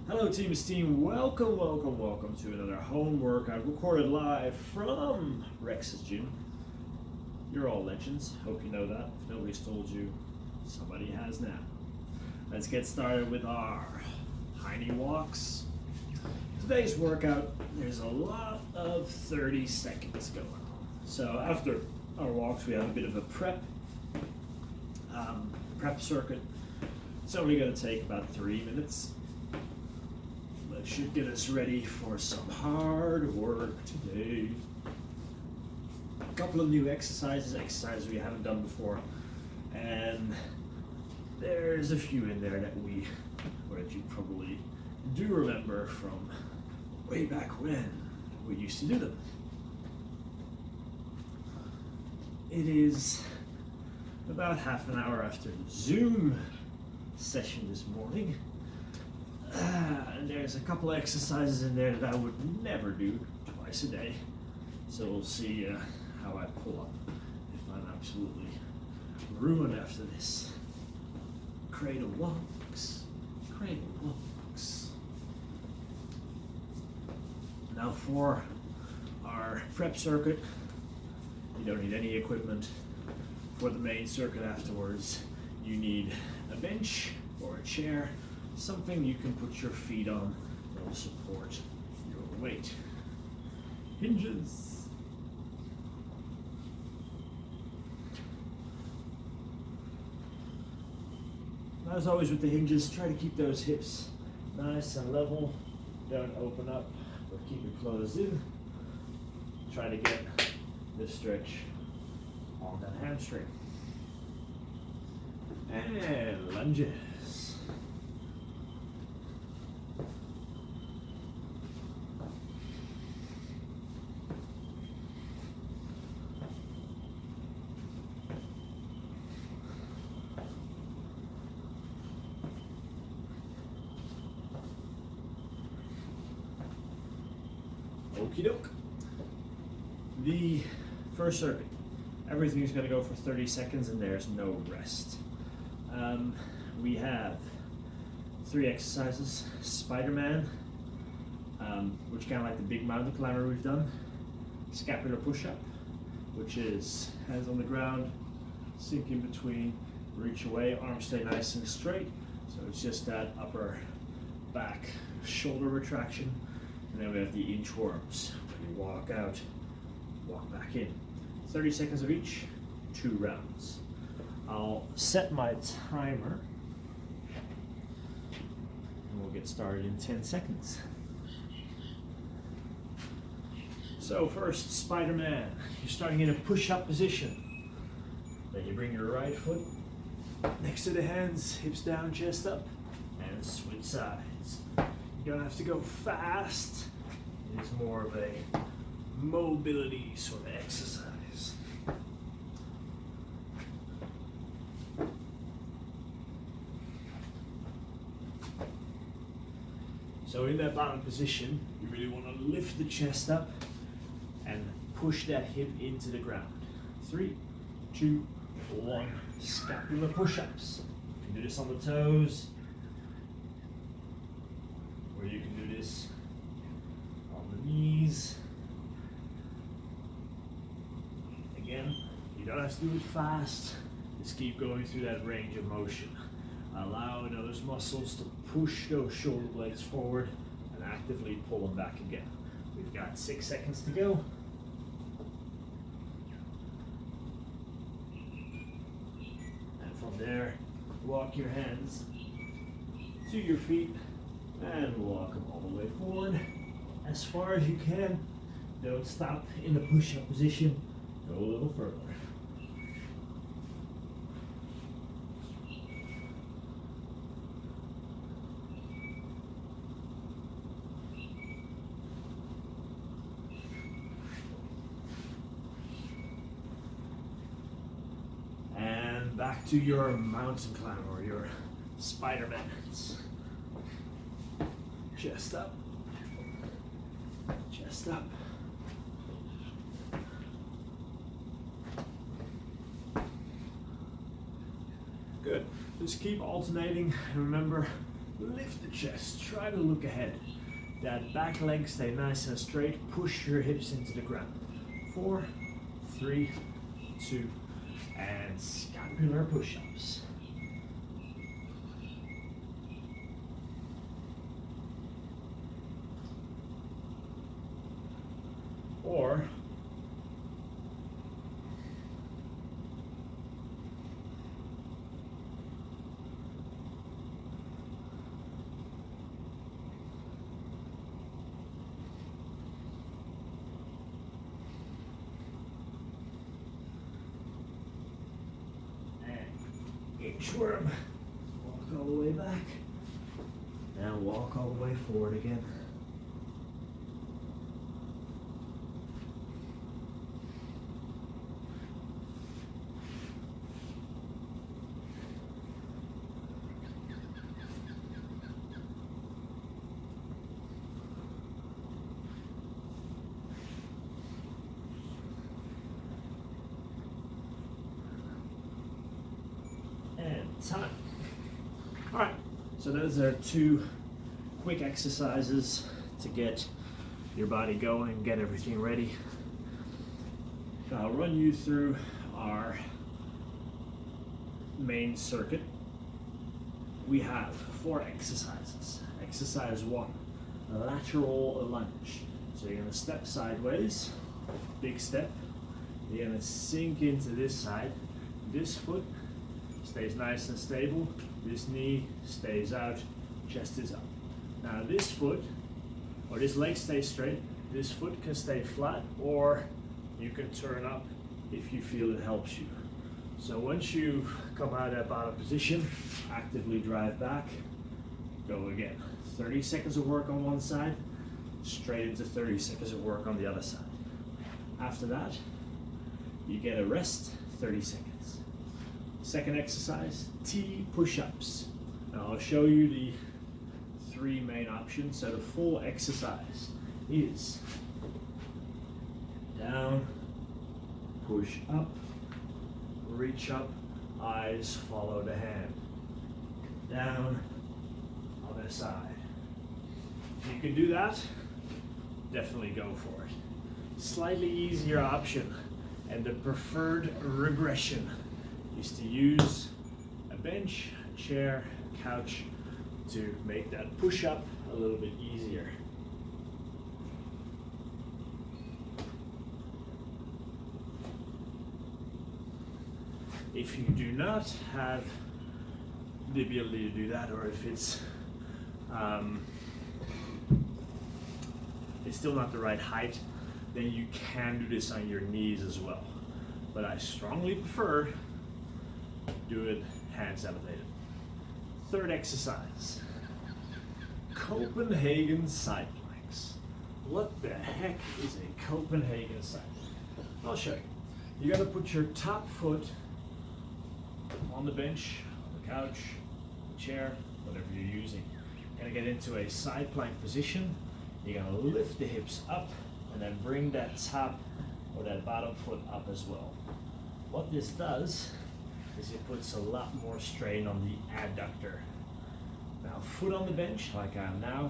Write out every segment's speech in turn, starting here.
Hello Team Esteem, welcome to another home workout recorded live from Rex's gym. You're all legends, hope you know that. If nobody's told you, somebody has now. Let's get started with our tiny walks. Today's workout, there's a lot of 30 seconds going on. So after our walks, we have a bit of a prep circuit. It's only going to take about 3 minutes. That should get us ready for some hard work today. A couple of new exercises we haven't done before, and there's a few in there that you probably do remember from way back when we used to do them. It is about half an hour after the Zoom session this morning. And there's a couple of exercises in there that I would never do twice a day. So we'll see how I pull up if I'm absolutely ruined after this. Cradle walks. Now for our prep circuit, you don't need any equipment. For the main circuit afterwards, you need a bench or a chair, something you can put your feet on that will support your weight. Hinges. As always with the hinges, try to keep those hips nice and level. Don't open up, but keep it closed in. Try to get the stretch on that hamstring. And lunges. Okie doke. The first circuit, everything's going to go for 30 seconds and there's no rest. We have 3 exercises: Spiderman, which kind of like the big mountain climber we've done; Scapular Push-Up, which is hands on the ground, sink in between, reach away, arms stay nice and straight. So it's just that upper back shoulder retraction. And then we have the inchworms, where you walk out, walk back in. 30 seconds of each, 2 rounds. I'll set my timer, and we'll get started in 10 seconds. So first, Spider-Man. You're starting in a push-up position. Then you bring your right foot next to the hands, hips down, chest up, and switch sides. You don't have to go fast. It's more of a mobility sort of exercise. So in that bottom position, you really want to lift the chest up and push that hip into the ground. 3, 2, 1, scapular push-ups. You can do this on the toes, or you can do this on the knees. Again, you don't have to do it fast. Just keep going through that range of motion. Allow those muscles to push those shoulder blades forward and actively pull them back again. We've got 6 seconds to go. And from there, walk your hands to your feet and walk them all the way forward as far as you can. Don't stop in the push-up position. Go a little further. And back to your mountain climber or your Spiderman. Chest up. Chest up. Good. Just keep alternating, and remember, lift the chest, try to look ahead. That back leg stay nice and straight, push your hips into the ground. 4, 3, 2, and scapular push-ups. Or inchworm. Walk all the way back. Now walk all the way forward again. Time. All right, so those are 2 quick exercises to get your body going and get everything ready. I'll run you through our main circuit. We have 4 exercises. Exercise 1, lateral lunge. So you're gonna step sideways, big step. You're gonna sink into this side. This foot stays nice and stable. This knee stays out, chest is up. Now this foot, or this leg stays straight. This foot can stay flat, or you can turn up if you feel it helps you. So once you come out of that bottom position, actively drive back, go again. 30 seconds of work on one side, straight into 30 seconds of work on the other side. After that, you get a rest, 30 seconds. Second exercise, T push-ups. Now I'll show you the 3 main options. So the full exercise is down, push up, reach up, eyes follow the hand. Down, other side. If you can do that, definitely go for it. Slightly easier option and the preferred regression is to use a bench, a chair, a couch to make that push-up a little bit easier. If you do not have the ability to do that, or if it's still not the right height, then you can do this on your knees as well. But I strongly prefer do it hands elevated. Third exercise, Copenhagen side planks. What the heck is a Copenhagen side plank? I'll show you. You gotta put your top foot on the bench, on the couch, the chair, whatever you're using. You're gonna get into a side plank position. You're gonna lift the hips up and then bring that top or that bottom foot up as well. What this does is it puts a lot more strain on the adductor. Now, foot on the bench, like I am now,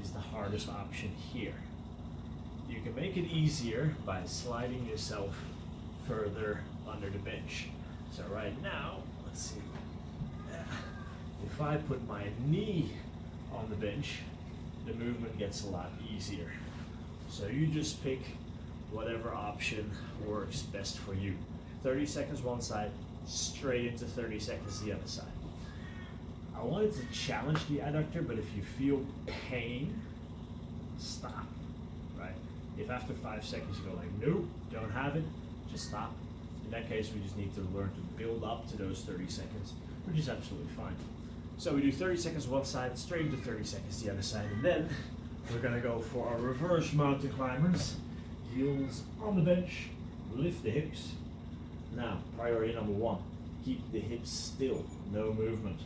is the hardest option here. You can make it easier by sliding yourself further under the bench. So right now, let's see, if I put my knee on the bench, the movement gets a lot easier. So you just pick whatever option works best for you. 30 seconds one side, straight into 30 seconds the other side. I wanted to challenge the adductor, but if you feel pain, stop, right? If after 5 seconds you go like, nope, don't have it, just stop. In that case, we just need to learn to build up to those 30 seconds, which is absolutely fine. So we do 30 seconds one side, straight into 30 seconds the other side, and then we're gonna go for our reverse mountain climbers. Heels on the bench, lift the hips. Now, priority number 1, keep the hips still, no movement.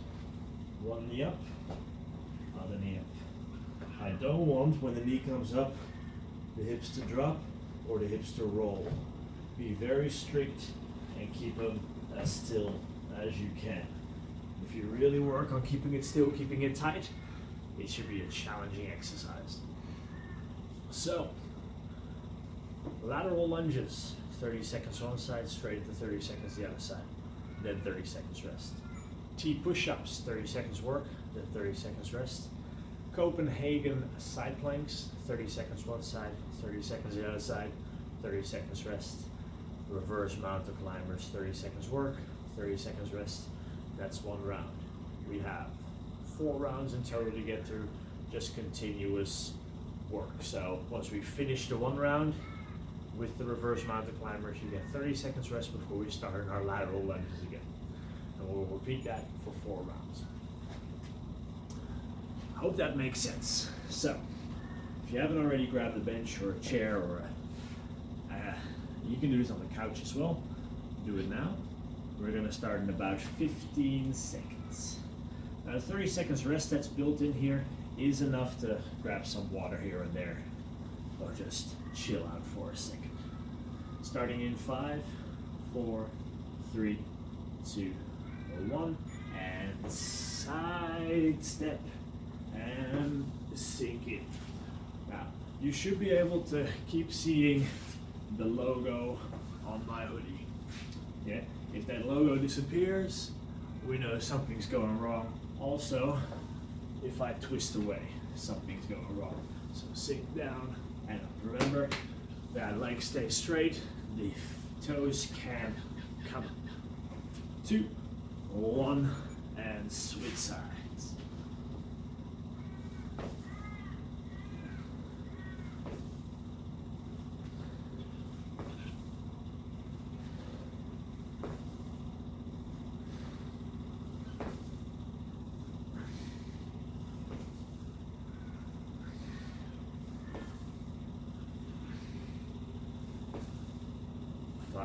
One knee up, other knee up. I don't want, when the knee comes up, the hips to drop or the hips to roll. Be very strict and keep them as still as you can. If you really work on keeping it still, keeping it tight, it should be a challenging exercise. So, lateral lunges, 30 seconds one side, straight into 30 seconds the other side, then 30 seconds rest. T push-ups, 30 seconds work, then 30 seconds rest. Copenhagen side planks, 30 seconds one side, 30 seconds the other side, 30 seconds rest. Reverse mountain climbers, 30 seconds work, 30 seconds rest. That's one round. We have 4 rounds in total to get through, just continuous work. So once we finish the 1 round with the reverse mountain climbers, you get 30 seconds rest before we start our lateral lunges again. And we'll repeat that for 4 rounds. I hope that makes sense. So, if you haven't already grabbed a bench or a chair or you can do this on the couch as well. Do it now. We're going to start in about 15 seconds. Now the 30 seconds rest that's built in here is enough to grab some water here and there or just chill out for a second. Starting in 5, 4, 3, 2, 1, and side step and sink in. Now you should be able to keep seeing the logo on my hoodie. Yeah, if that logo disappears, we know something's going wrong. Also, if I twist away, something's going wrong. So sink down and up. Remember that leg stays straight, the toes can come. 2, 1, and switch sides.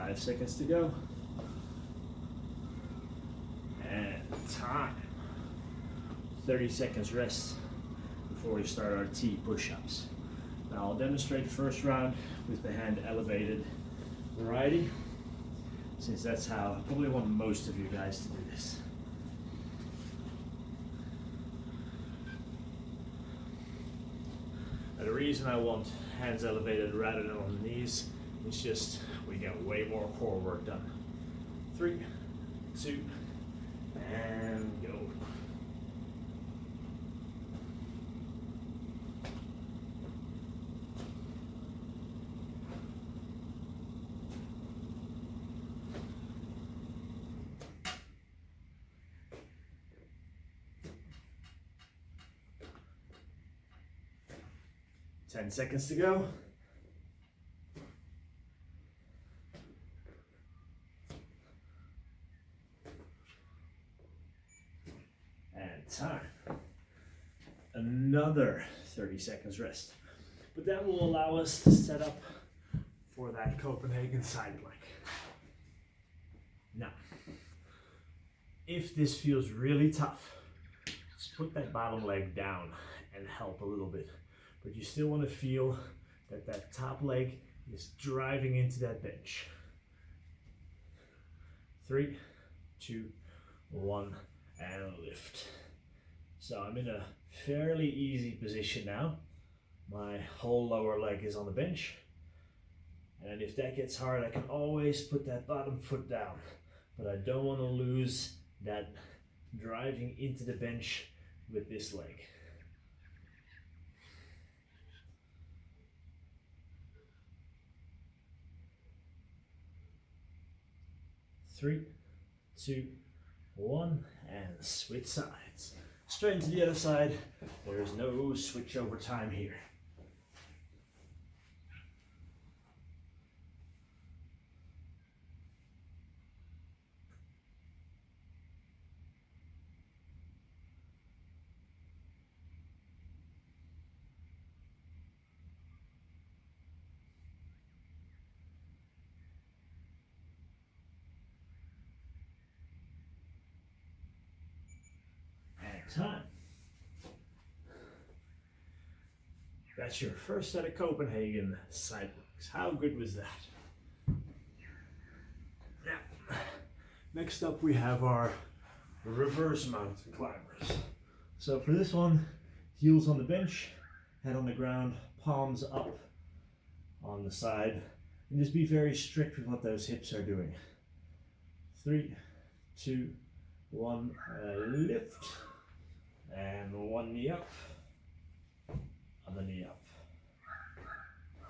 5 seconds to go. And time. 30 seconds rest before we start our T push-ups. Now I'll demonstrate first round with the hand elevated variety, since that's how I probably want most of you guys to do this. Now, the reason I want hands elevated rather than on the knees is just we get way more core work done. 3, 2, and go. Ten seconds to go. And time. Another 30 seconds rest. But that will allow us to set up for that Copenhagen side plank. Now, if this feels really tough, just put that bottom leg down and help a little bit. But you still want to feel that that top leg is driving into that bench. 3, 2, 1, and lift. So I'm in a fairly easy position now. My whole lower leg is on the bench. And if that gets hard, I can always put that bottom foot down. But I don't want to lose that driving into the bench with this leg. 3, 2, 1, and switch sides. Straight into the other side. There's no switch over time here. Time. That's your first set of Copenhagen side planks. How good was that? Now, next up we have our reverse mountain climbers. So for this one, heels on the bench, head on the ground, palms up on the side, and just be very strict with what those hips are doing. 3, 2, 1, lift, and one knee up, other knee up,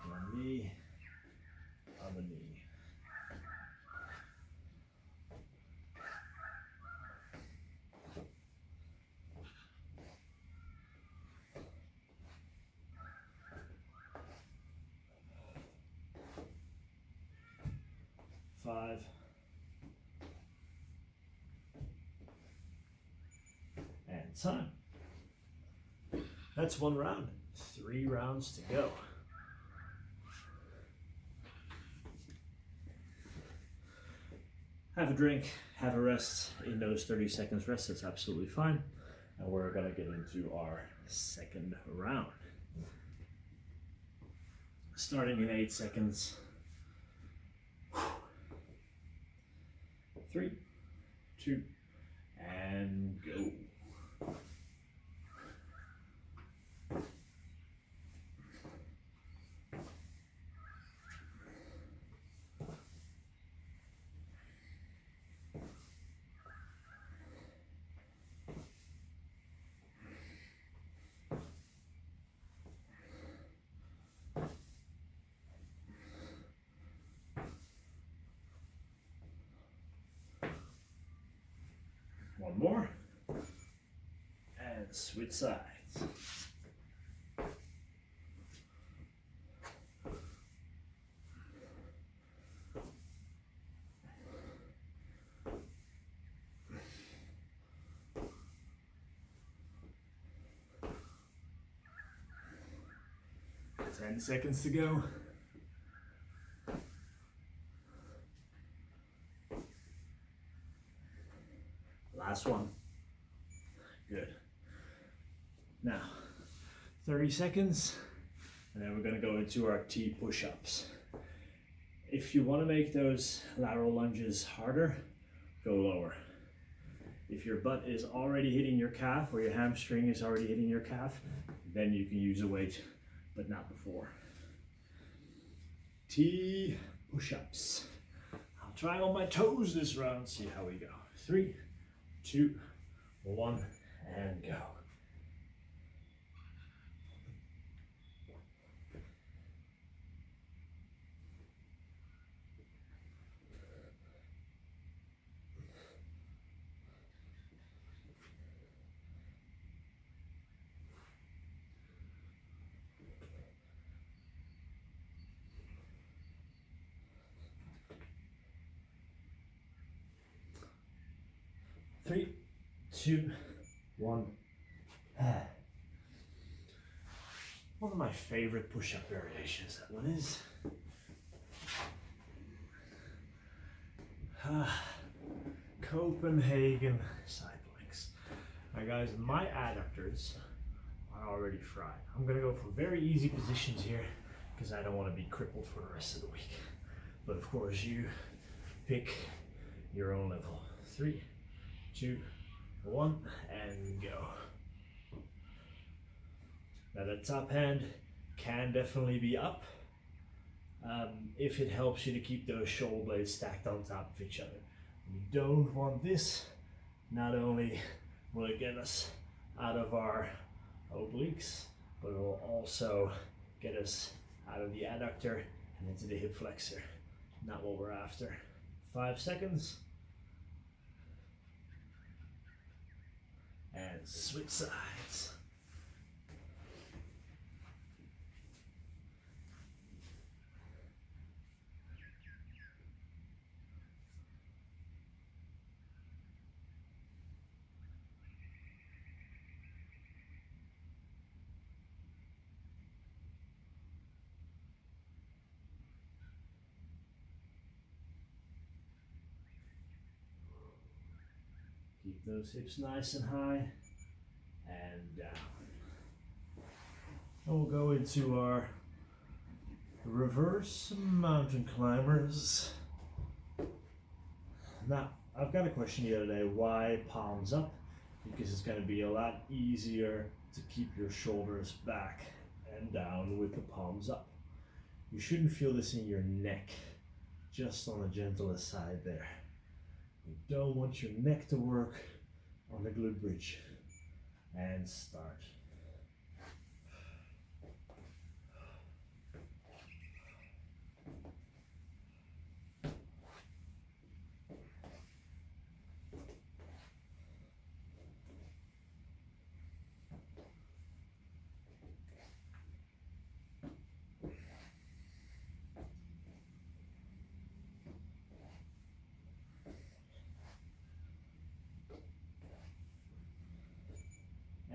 one knee, other knee. Five, and time. That's one round. 3 rounds to go. Have a drink, have a rest. In those 30 seconds rest, that's absolutely fine. And we're gonna get into our second round. Starting in 8 seconds. 3, 2, and go. One more, and switch sides. Ten seconds to go. Last one. Good. Now, 30 seconds, and then we're going to go into our T push-ups. If you want to make those lateral lunges harder, go lower. If your butt is already hitting your calf or your hamstring is already hitting your calf, then you can use a weight, but not before. T push-ups. I'll try on my toes this round, see how we go. 3, 2, 1, and go. Three, 2, 1. One of my favorite push-up variations, that one is. Copenhagen side planks. Now guys, my adductors are already fried. I'm gonna go for very easy positions here because I don't want to be crippled for the rest of the week. But of course, you pick your own level. 3, 2, 1, and go. Now the top hand can definitely be up if it helps you to keep those shoulder blades stacked on top of each other. You don't want this. Not only will it get us out of our obliques, but it will also get us out of the adductor and into the hip flexor. Not what we're after. 5 seconds. And switch sides. Keep those hips nice and high and down. And we'll go into our reverse mountain climbers. Now, I've got a question the other day, why palms up? Because it's going to be a lot easier to keep your shoulders back and down with the palms up. You shouldn't feel this in your neck, just on the gentlest side there. You don't want your neck to work on the glute bridge. And start.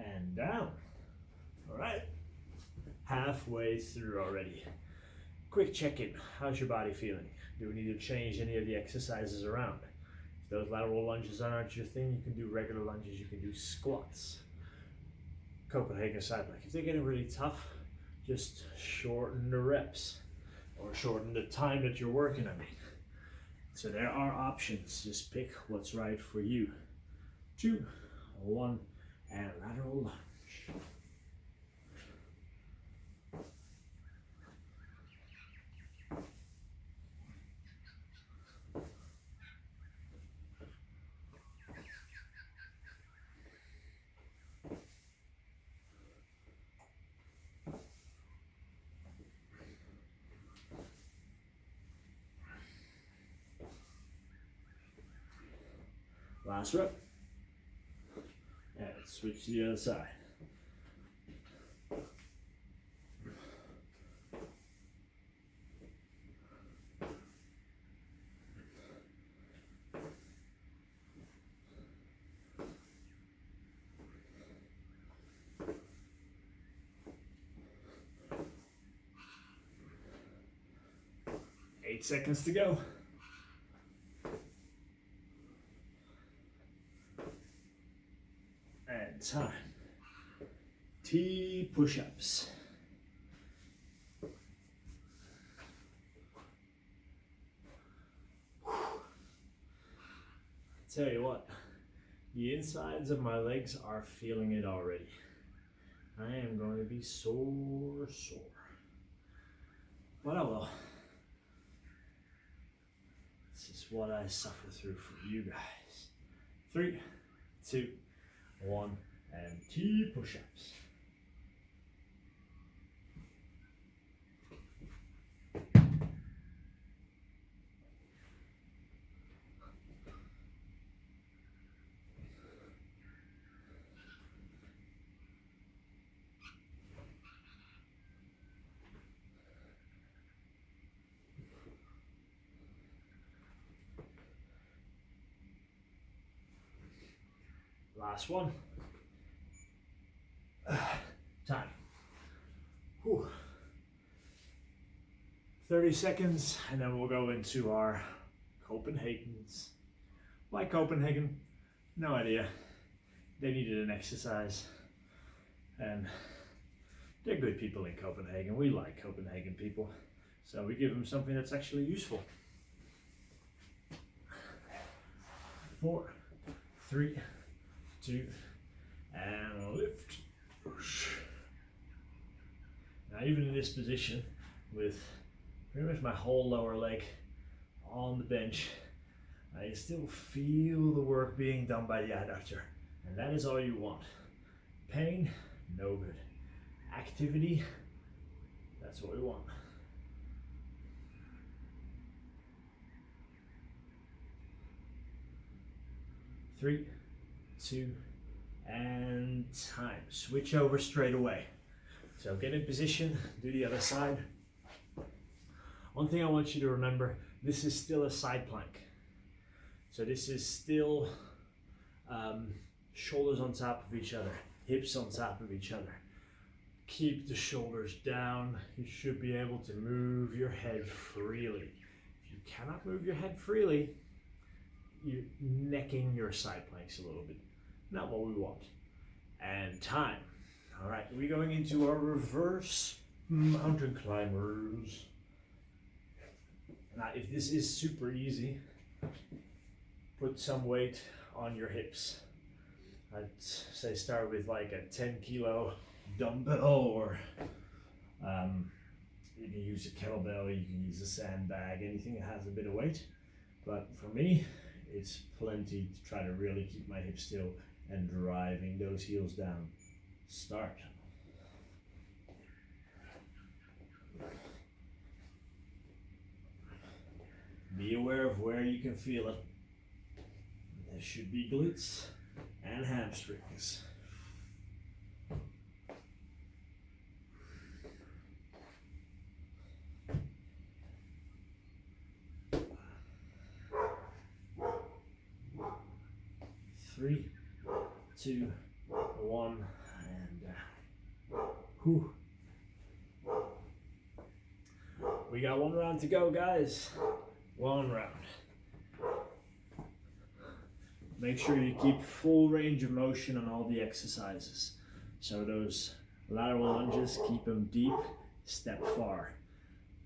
And down. All right, halfway through already. Quick check-in, how's your body feeling? Do we need to change any of the exercises around? If those lateral lunges aren't your thing, you can do regular lunges, you can do squats. Copenhagen side plank. If they're getting really tough, just shorten the reps or shorten the time that you're working, I mean. So there are options, just pick what's right for you. 2, 1, and lateral lunge. Last rep. And switch to the other side. Eight seconds to go. And time. T push-ups. Tell you what, the insides of my legs are feeling it already. I am going to be sore. But I will. This is what I suffer through for you guys. 3, 2, 1, and T push-ups. Last one. Time. Whew. 30 seconds, and then we'll go into our Copenhagens. Why Copenhagen? No idea. They needed an exercise, and they're good people in Copenhagen. We like Copenhagen people, so we give them something that's actually useful. 4, 3, 2, and lift. Now, even in this position, with pretty much my whole lower leg on the bench, I still feel the work being done by the adductor, and that is all you want. Pain, no good. Activity, that's what we want. Three, 2, and time. Switch over straight away. So get in position, do the other side. One thing I want you to remember, this is still a side plank. So this is still shoulders on top of each other, hips on top of each other. Keep the shoulders down. You should be able to move your head freely. If you cannot move your head freely, you're necking your side planks a little bit. Not what we want. And time. All right, we're going into our reverse mountain climbers. Now, if this is super easy, put some weight on your hips. I'd say start with like a 10 kilo dumbbell, or you can use a kettlebell, you can use a sandbag, anything that has a bit of weight. But for me, it's plenty to try to really keep my hips still and driving those heels down. Start. Be aware of where you can feel it. There should be glutes and hamstrings. Three, two, one, and whew. We got one round to go, guys. One round. Make sure you keep full range of motion on all the exercises. So those lateral lunges, keep them deep, step far.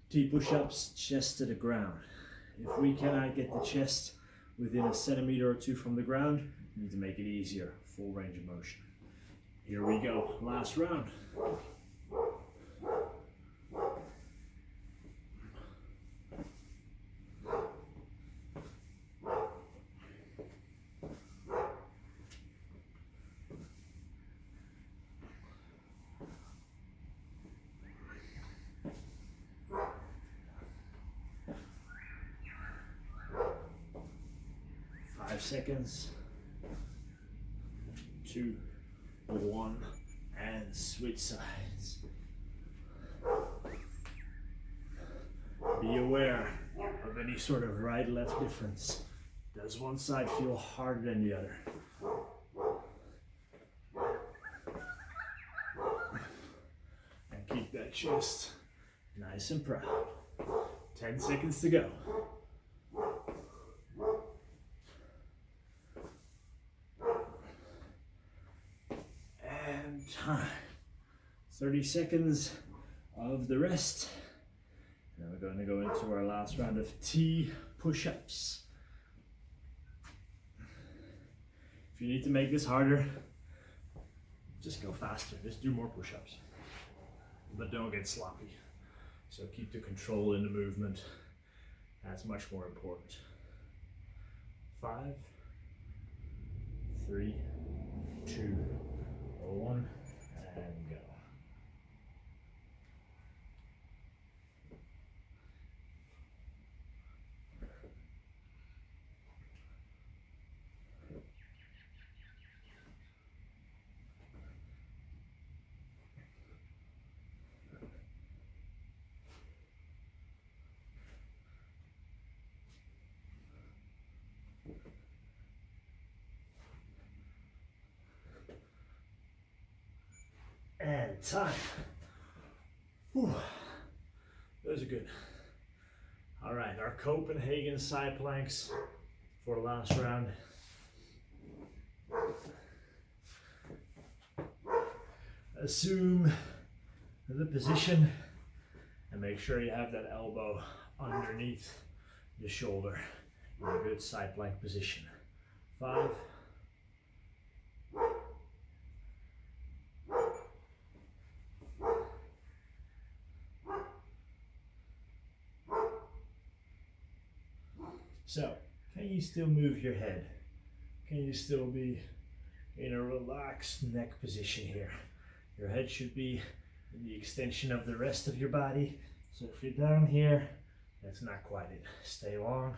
T push-ups, chest to the ground. If we cannot get the chest within a centimeter or two from the ground, we need to make it easier, full range of motion. Here we go, last round. 5 seconds, 2, 1, and switch sides. Be aware of any sort of right-left difference. Does one side feel harder than the other? And keep that chest nice and proud. 10 seconds to go. And time. 30 seconds of the rest. Now we're going to go into our last round of T push-ups. If you need to make this harder, just go faster. Just do more push-ups. But don't get sloppy. So keep the control in the movement. That's much more important. 5, 3, 2, 1, and go. And time. Whew. Those are good. All right, our Copenhagen side planks for the last round. Assume the position and make sure you have that elbow underneath the shoulder in a good side plank position. 5, 4. So, can you still move your head? Can you still be in a relaxed neck position here? Your head should be in the extension of the rest of your body. So if you're down here, that's not quite it. Stay long,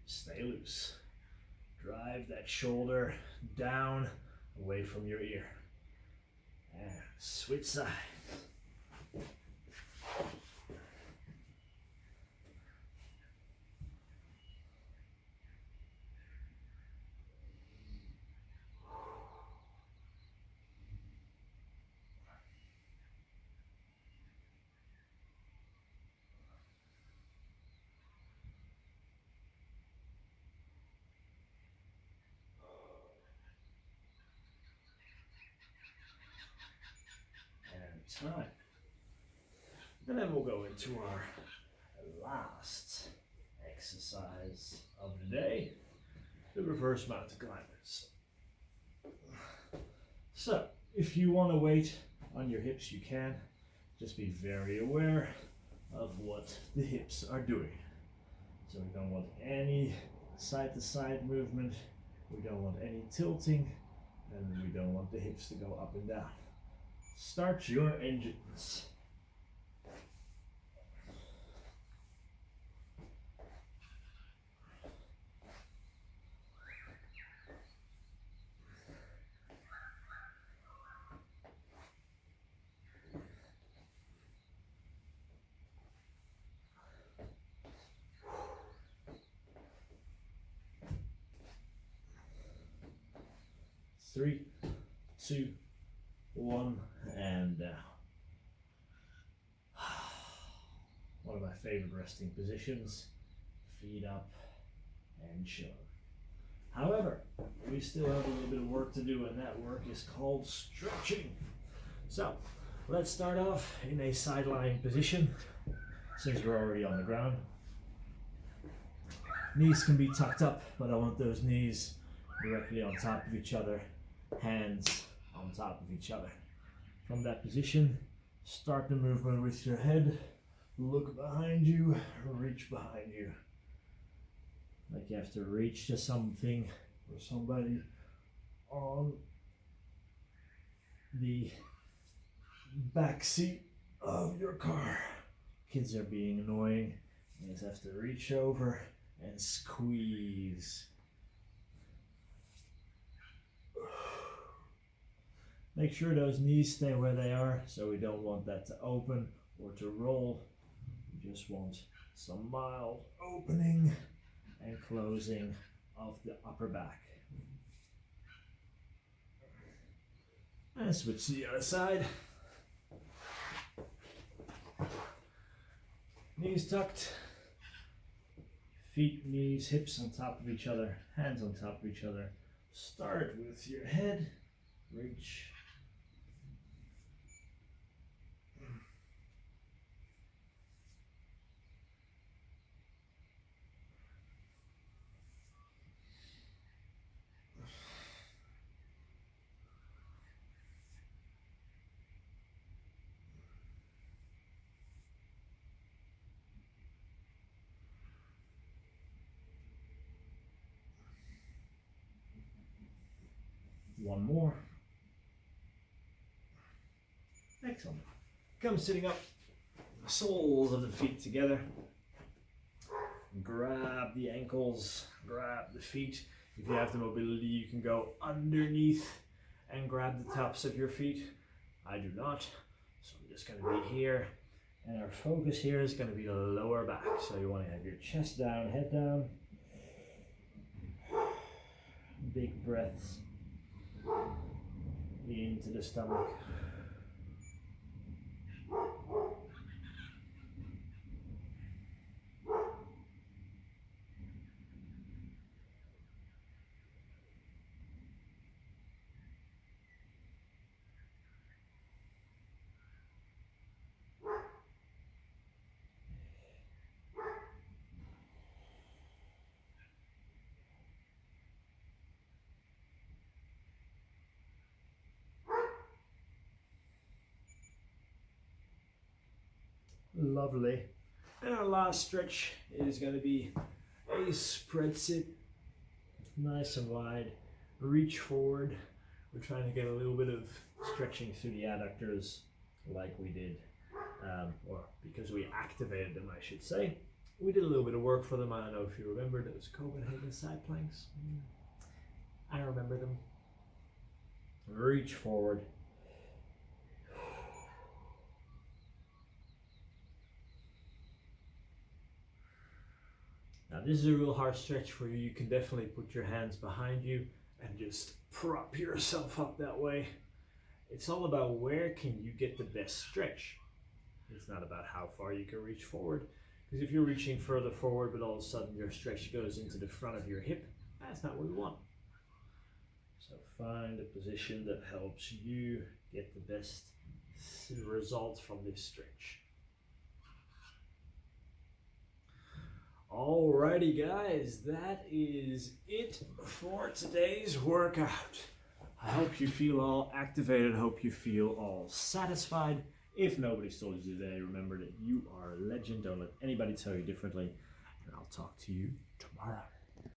stay loose. Drive that shoulder down, away from your ear. And switch sides. Time. And then we'll go into our last exercise of the day, the reverse mountain climbers. So, if you want to wait on your hips, you can. Just be very aware of what the hips are doing. So we don't want any side to side movement, we don't want any tilting, and we don't want the hips to go up and down. Start your engines. Three, two, one, and down. One of my favorite resting positions. Feet up and chilling. However, we still have a little bit of work to do, and that work is called stretching. So, let's start off in a side lying position, since we're already on the ground. Knees can be tucked up, but I want those knees directly on top of each other, hands on top of each other. From that position, start the movement with your head, look behind you, reach behind you. Like you have to reach to something or somebody on the back seat of your car. Kids are being annoying. You just have to reach over and squeeze. Make sure those knees stay where they are, so we don't want that to open or to roll. We just want some mild opening and closing of the upper back. And switch to the other side. Knees tucked, feet, knees, hips on top of each other, hands on top of each other. Start with your head, reach. One more. Excellent. Come sitting up, soles of the feet together. Grab the ankles, grab the feet. If you have the mobility, you can go underneath and grab the tops of your feet. I do not, so I'm just going to be here. And our focus here is going to be the lower back. So you want to have your chest down, head down. Big breaths into the stomach. Lovely. And our last stretch is going to be a spread sit, nice and wide. Reach forward. We're trying to get a little bit of stretching through the adductors like we did, or because we activated them, I should say. We did a little bit of work for them. I don't know if you remember those Copenhagen side planks. I remember them. Reach forward. Now this is a real hard stretch for you. You can definitely put your hands behind you and just prop yourself up that way. It's all about where can you get the best stretch. It's not about how far you can reach forward, because if you're reaching further forward but all of a sudden your stretch goes into the front of your hip, that's not what we want. So find a position that helps you get the best result from this stretch. Alrighty guys, that is it for today's workout. I hope you feel all activated, hope you feel all satisfied. If nobody's told you today, remember that you are a legend. Don't let anybody tell you differently. And I'll talk to you tomorrow.